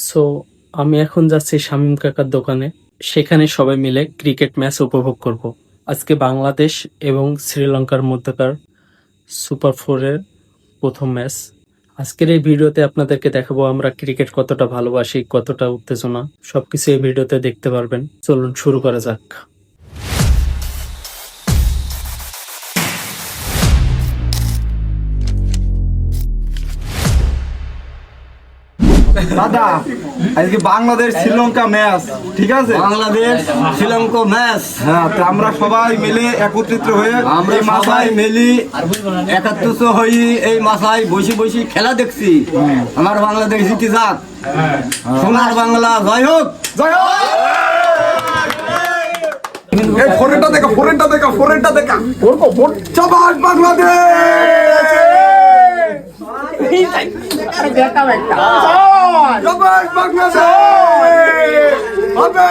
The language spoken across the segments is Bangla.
সো আমি এখন যাচ্ছি শামীম কাকার দোকানে। সেখানে সবাই মিলে ক্রিকেট ম্যাচ উপভোগ করব। আজকে বাংলাদেশ এবং শ্রীলঙ্কার মধ্যকার সুপার ফোরের প্রথম ম্যাচ। আজকের এই ভিডিওতে আপনাদেরকে দেখাবো আমরা ক্রিকেট কতটা ভালোবাসি, কতটা উত্তেজনা, সবকিছু এই ভিডিওতে দেখতে পারবেন। চলুন শুরু করা যাক। দাদা আজকে বাংলাদেশ শ্রীলঙ্কা ম্যাচ, ঠিক আছে? বাংলাদেশ শ্রীলঙ্কা ম্যাচ। হ্যাঁ, তো আমরা সবাই মিলে একত্রিত হয়ে আমরা এই মাথায় সবাই মিলি একাত্রিত হই এই মাসায় বসে বসে খেলা দেখছি। আমার বাংলাদেশ জিতে যাক, সোনার বাংলা জয় হোক। জয় হোক। এই ফোরেনটা দেখা, ফোরেনটা দেখা, ফোরেনটা দেখা। ওরকো ফোর চাবাস বাংলাদেশ। চাবাস বাংলাদেশ। হবে।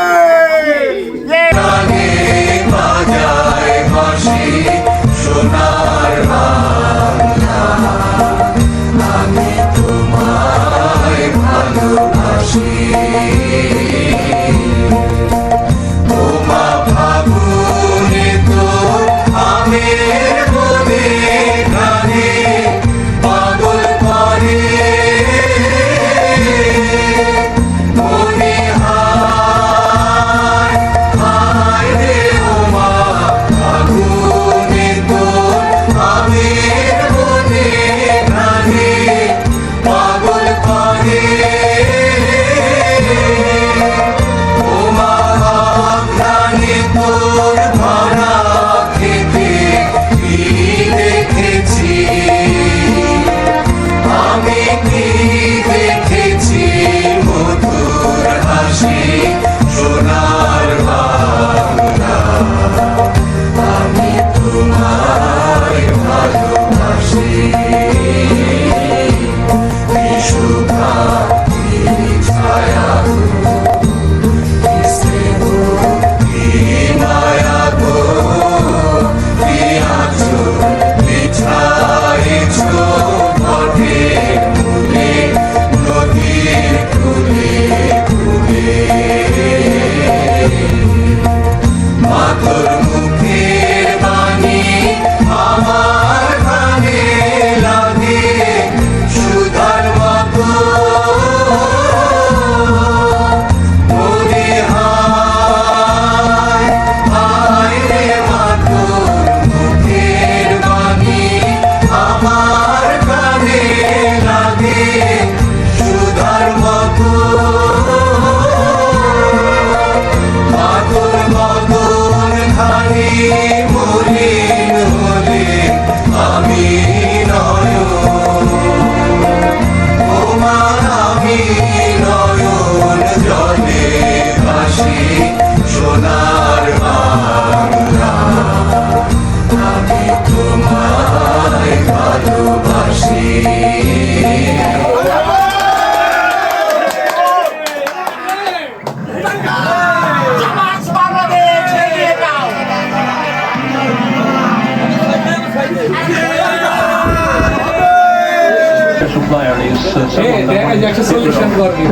Player is someone that pretty smartly.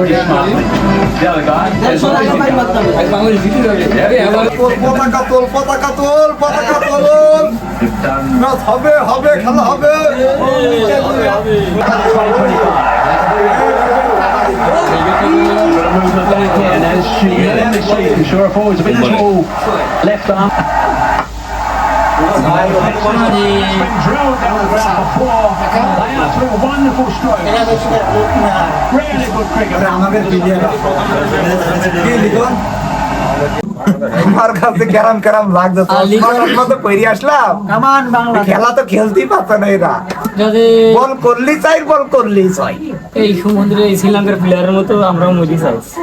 The other guy is পতাকা তোল, পতাকা তোল, পতাকা তোল। ম্যাচ হবে, হবে, খেলা হবে। and as she sure forwards a bit tall left arm. Been drilled down the ground before. They are through wonderful strokes. Really good cricket. আমার কাছে কেরাম কেরাম লাগছে, তো পেরিয়ে আসলাম। খেলা তো খেলতেই পারতো না এরা। বল করলি চাই, বল করলি চাই। এই সমুদ্রে শ্রীলঙ্কার প্লেয়ারের মতো আমরাও মরি চাইছি।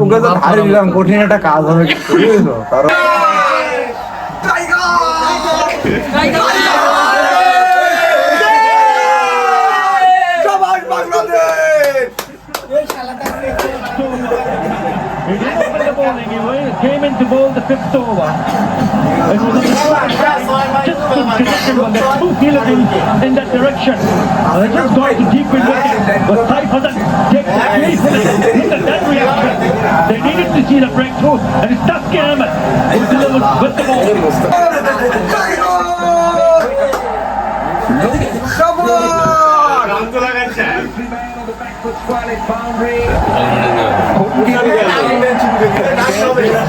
ওকে তো ধারে দিলাম, কঠিন একটা কাজ হবে। Bangladesh bowling. He came in to bowl the fifth over. It was just considerable. There are two fielders in that direction. They just got to deep in wicket. But Saif Hasan takes the lead. Look at that reaction. They needed to see the breakthrough, and it's Taskin Ahmed who delivers with the ball.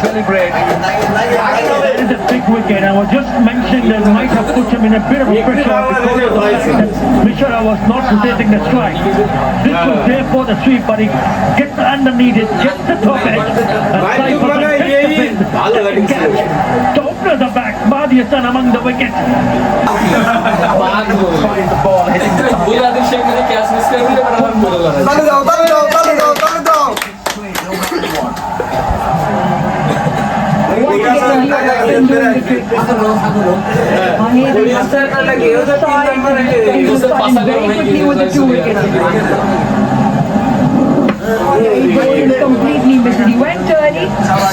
Celebrate. That is a big wicket. I was just mentioning that might have put him in a bit of a pressure because Mishra was not rotating the strike. This was there for the sweep, but he gets underneath it, gets the top edge, and Saif Hasan takes the pin. Catch. To open the back, Mahdi Hassan among the wickets. Find the ball hitting the তালে যাও তালে যাও তালে যাও তালে যাও Completely missed it. He went early. He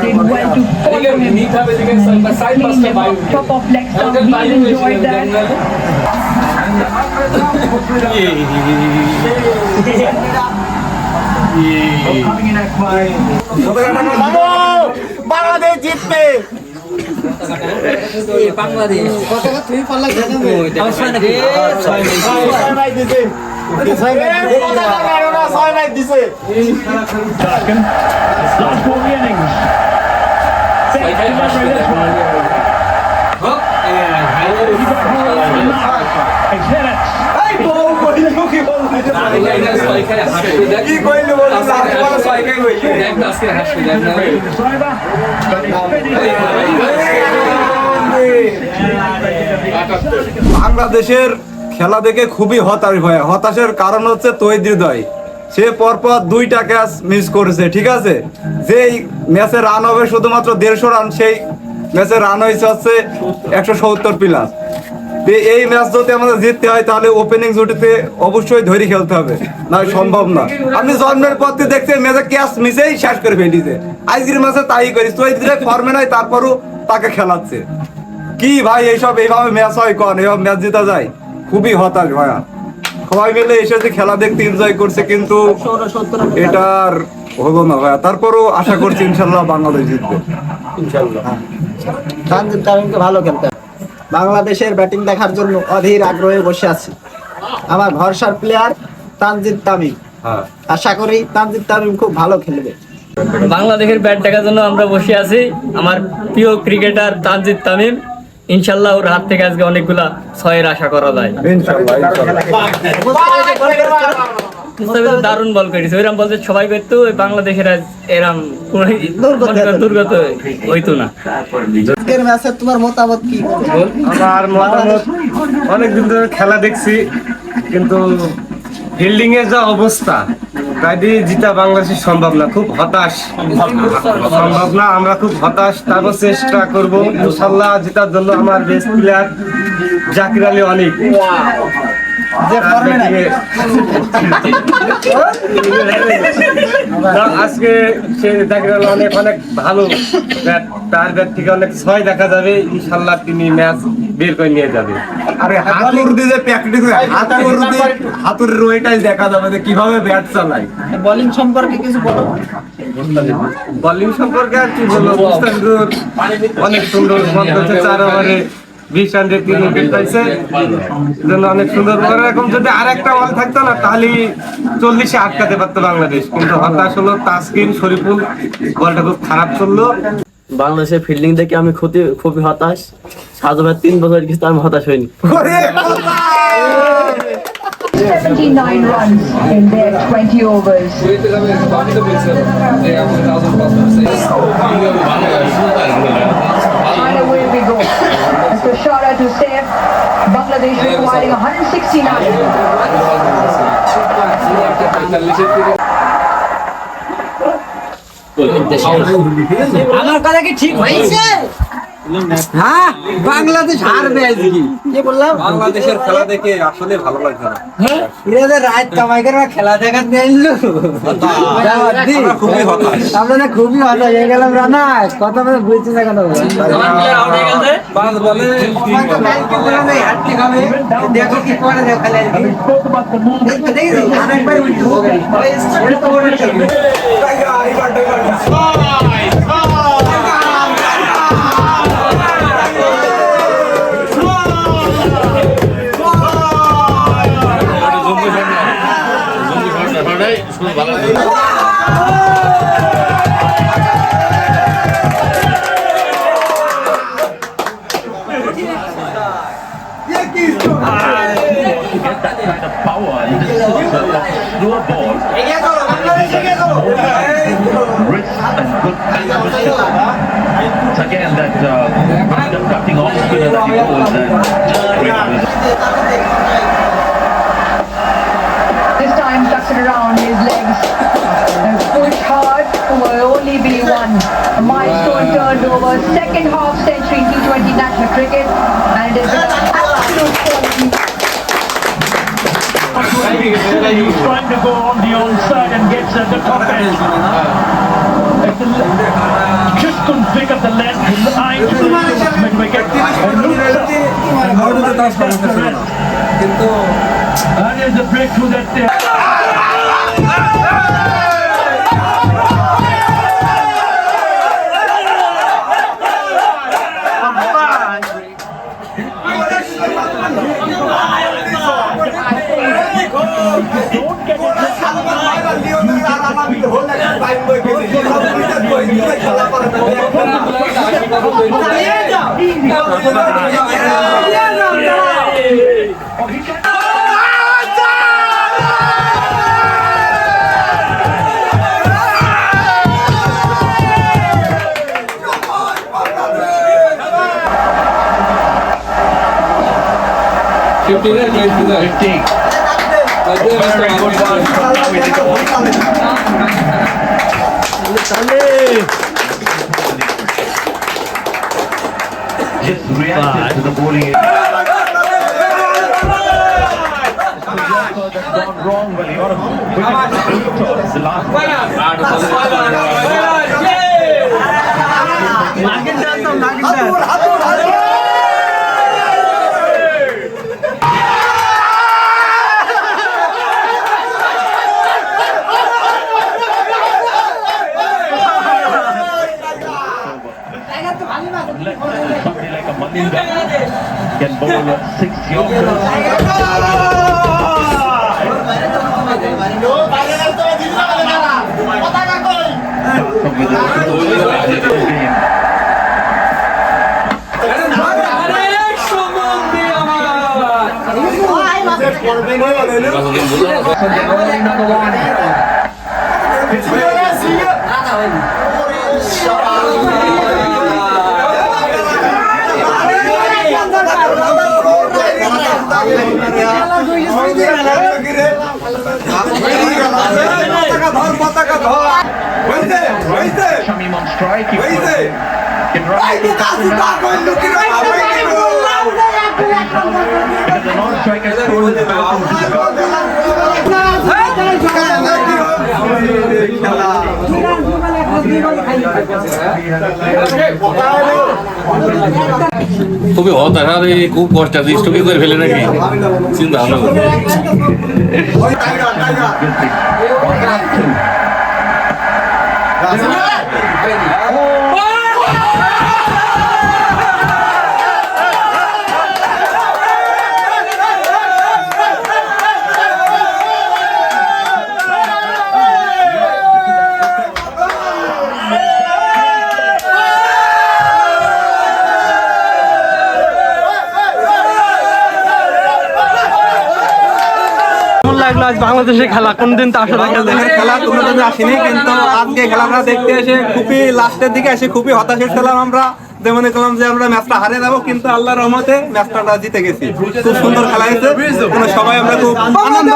did well to follow him. Clean him up, top of leg stump. He enjoyed that. Bangladesh জিতবে Taskin. Last ball of the innings. Best delivery this one. It's Lennox. কি কইলে বলো Driver, but it's finished. বাংলাদেশের খেলা দেখে খুবই হতাশ ভাই। হতাশের কারণ হচ্ছে তৌহিদ হৃদয়। সে পরপর 2টা ক্যাচ মিস করেছে, ঠিক আছে। যেই ম্যাচে রান হবে শুধুমাত্র 150 রান, সেই ম্যাচে রান হয়েছে হচ্ছে 170 প্লাস। এই ম্যাচ যদি আমাদের জিততে হয় তাহলে ওপেনিং জুটিতে অবশ্যই ধরে খেলতে হবে, না সম্ভব না। আমি জন্মের পর থেকে দেখছি ম্যাচে ক্যাচ মিসেই শেষ করে ফেলিছে। আজকের ম্যাচে তাই করি, তৌহিদ হৃদয় ফর্মে নাই তারপরও তাকে খেলাচ্ছে। কি ভাই এইসব এইভাবে ম্যাচ হয় কোন, এইভাবে ম্যাচ জেতা যায়? খুবই হতাশ ভাইয়া। সবাই মিলে এসেছে খেলা দেখতে, এনজয় করছে, কিন্তু এটার হলো না ভাইয়া। তারপরও আশা করছি ইনশাল্লাহ বাংলাদেশ জিতবে। তানজিদ তামিমকে ভালো খেলতে হবে। বাংলাদেশের ব্যাটিং দেখার জন্য অধীর আগ্রহে বসে আছি। আমার ভরসার প্লেয়ার তানজিদ তামিম। আশা করি তানজিদ তামিম খুব ভালো খেলবে। বাংলাদেশের ব্যাট দেখার জন্য আমরা বসে আছি। আমার প্রিয় ক্রিকেটার তানজিদ তামিম, ইনশাল্লাহ ওর হাত থেকে আজকে অনেকগুলা ছয়ের আশা করা যায়। দারুণ বল করেছে, ওইরকম বলতে সবাই করতো, ওই বাংলাদেশের আজ এরম দুর্গত হইতো না। আজকের ম্যাচে তোমার মতামত কি? আমার মতামত, অনেকদিন ধরে খেলা দেখছি, কিন্তু ফিল্ডিং এর যা অবস্থা, তাই দিয়ে জিতা বাংলাদেশের সম্ভব না। খুব হতাশ, সম্ভব না। আমরা খুব হতাশ, তারপর চেষ্টা করব ইনশাল্লাহ জেতার জন্য। আমার বেস্ট প্লেয়ার জাকির আলী অনেক, আজকে সে জাকির আলী অনেক অনেক ভালো ব্যাট, তার ব্যাট থেকে অনেক ছয় দেখা যাবে ইনশাল্লাহ। তিনি ম্যাচ বের করে নিয়ে যাবে। আরে হাতুড় দিয়ে যে প্র্যাকটিস হয়, হাতুড়ের ওইটাই দেখা যাবে যে কিভাবে ব্যাট চালায়। বোলিং সম্পর্কে কিছু বলো। বোলিং সম্পর্কে আর কি বলবো, মুস্তাফিজুর অনেক সুন্দর বল করছে, 4 ওভারে 20 রান দিয়ে 3 উইকেট পাইছে, জন্য অনেক সুন্দর। এরকম যদি আরেকটা বল থাকতো না তাহলে 40-এ আটকাতে পারতো বাংলাদেশ, কিন্তু হতাশ হলো। তাসকিন, শরীফুল বলটা খুব খারাপ চললো। বাংলাদেশের ফিল্ডিং দেখে আমি খুবই হতাশ। সাজু ভাই 3 বছর কিছু আমি হতাশ হইনি। 79 runs in their 20 overs. And away we go. As the shot to save, Bangladesh requiring 169. আমার কথা কি ঠিক হয়েছে? হ্যাঁ বাংলাদেশ হারবে আজকে কি বললাম বাংলাদেশের খেলা দেখে আসলে ভালো লাগছে না। এরা রাত কামাই করে খেলা দেখার নিয়ে এলো আমরা খুবই হতাশ। আমরা না খুবই হতাশ হয়ে গেলাম রানা কথা মানে বুঝছি না কেন পাঁচ বলে দেখো কি করে দেখো খালি আর কি। We spoke about the move. দেখি আরেকবার উঠো এটা তো বড় খেলা। To get that kind of power in this sort of slow ball, wrist and good position. It's again that kind of cutting off spinner that he holds and just great result. This time tucks it around his legs and push hard will only be one. A milestone turned over, second half century in T20 national cricket, and it is an absolute quality. He's trying to go on the onside and gets at the top edge. Just couldn't pick up the length, eyeing to the mid-wicket. And looks up and gets the rest. That is the breakthrough that they don't get it. Very good one. Now we take a just reacted to the bowling. Gone wrong. Well, he ought to wicket toss the last somebody like a Malinga can bowl 6 Yorkers. Shamim on strike. He can run because the non-striker scored the খুবই হতাশ আর এই খুব কষ্ট আছে স্ট্রোকে করে ফেলে নাকি চিন্তা ভাবনা করবো লাগলো আজ বাংলাদেশের খেলা কোনদিন তো আসলে খেলা কোনোদিন আসেনি, কিন্তু আজকে খেলাটা দেখতে এসে খুবই লাস্টের দিকে এসে খুবই হতাশ ছিলাম আমরা। যে মনে করলাম যে আমরা ম্যাচটা হারিয়ে যাবো, কিন্তু আল্লাহর রহমতে ম্যাচটা জিতে গেছি। খুব সুন্দর খেলা হয়েছে, সবাই আমরা খুব আনন্দ